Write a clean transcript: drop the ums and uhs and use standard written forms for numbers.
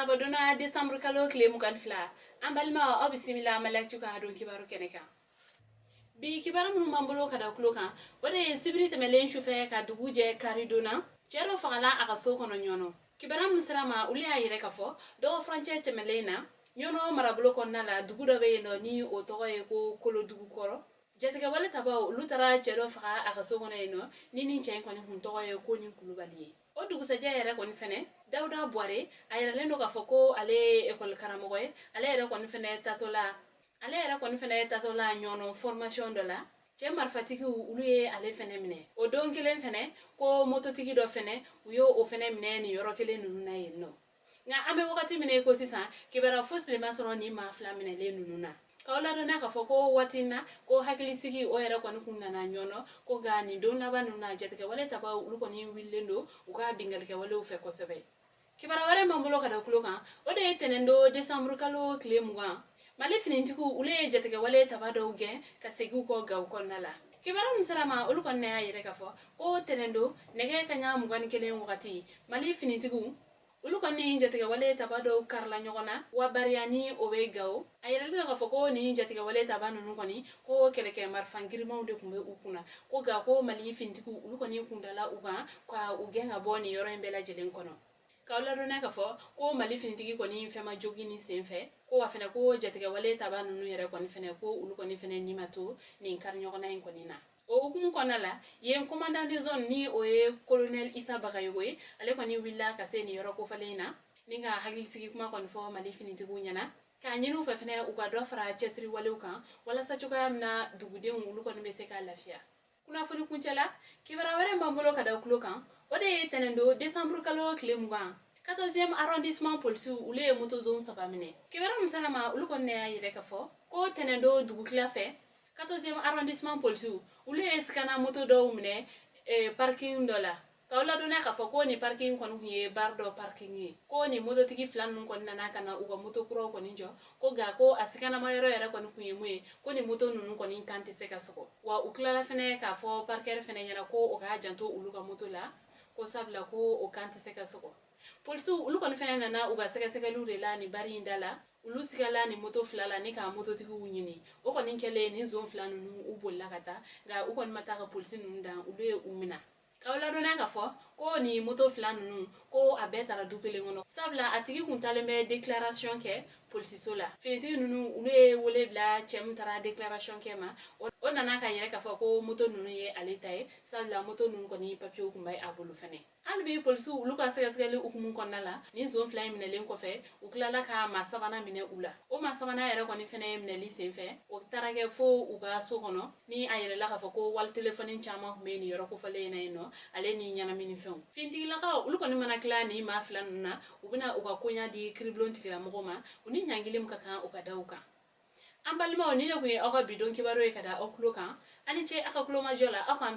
Sabadona December kalo kile mukan fila ambalma obisimila malakju ka don kibaru keneka bi kibaru mun mambulo kada kulo kan wode sibiri temelen shufe ka duguje karidona jero fagala aka so kono nyono kibaru mun sarama uli ayire kafo do franche temelena nyono marabulo konna la dugudo be no ni o togo e ko kolo dugu koro jeteke wala tabaw lutara jero faga aka so kono eno nini chen kono hun togo e ko ni kulubali o dugu sa jayere kon fene dawda boire ayere lendo ka foko ale école karamogoy ale era kon fene tatola nyono formation de la je marfatiki uluye ale fene mine o donkelen fene ko mototiki do fene uyo o fene mine ni yoro kele nunu na yenno nga ame wakati mine ko sisa kibera fosle masoro ni ma fla mine le nunu na kawla do na ka foko watina ko hakili siki o era kon kunna na nyono ko gani do na banu na jeteke wala taba ulu ko ni willendo uga bingal ke wala u fe ko sebe kibara ware mambulo kada kuloka o de tenendo December kalo kile muga male finintiku ule jeteke wale tabado uge kasegu ko gaw konnala kibara musarama ulu konne ayire kafo ko tenendo nege kanya mugani kele wakati male finintiku ulu konni jeteke wale tabado karla nyogona wa bariani owe gaw ayire le kafo ko ni jeteke wale tabanu ngoni ko keleke marfangiri mawde kumbe ukuna ko ga ko male finintiku ulu konni kundala uga kwa ugenga boni yoro mbela jelen kono kawla dona kafo ko mali finitigi ko ni fema jogini senfe ko wafena ko jetege wale tabanu nu yere ko ni fene ko ulu ko ni fene ni mato ni karnyo na en ko ni na o kum ko nala yen commandant de zone ni o e colonel Isa Bagayogo ale ko ni willa ka se ni yoro ko falena ninga hagil sigi kuma ko fo mali finitigu nyana ka nyinu fa fene u ga do fara chesri wale ukan wala sa chuka amna dugude ulu ko ni be se ka lafia kuna foni kunchela kibara ware mambulo kada kulokan ode tenendo December kalo kile mugan 14e arrondissement police ule moto zone sabamine kibara musalama ulu konne ayire kafo ko tenendo dugu klafe 14e arrondissement police ule eskana moto do mine parking dola kawla dona kafo ko ni parking kon hiye bardo parking ko ni moto tigi flan nun kon nana kana uga moto kuro kon njo ko ga ko asikana mayoro yara kon kuye muye ko ni moto nun kon kante seka soko wa uklala fene ka fo parker fene nyana ko o ga janto uluga moto la ko sabla ko o kante seka soko police ulu kon fene nana uga seka lure la ni bari indala ulu sigala ni moto flala ni ka moto tigi unyini o kon kele ni zone flanu nu ubolla kata ga u kon mata ka police nun da ulu umina kawla dona ka fo ko ni moto flanu nu ko abetara dupele ngono sabla atigi kuntale me déclaration ke police sola finiti nunu ule wole bla chem tara déclaration ke ma on nana ka yere ka fo ko moto nunu ye alitaye sabla moto nunu ko ni papier ko mbay abulu fene albi police ulu ka sega ukumun konnala ni zone flame mine len ko fe uklala ka ma sabana mine ula o ma sabana yere ko ni fene mine lise fe o tarage fo uga so kono ni ayere la ka fo ko wal telephone chama me ni yoro ko fale na ino ale ni nyana mini fen finti la ka ulu ko ni mana kla ni ma flan na ubina uga konya di kriblon tikla mogoma uni nyangilim ka kan uga dauka ambalima oni ne ku aka bidon kibaro e kada okulo kan ani che aka kulo ma jola aka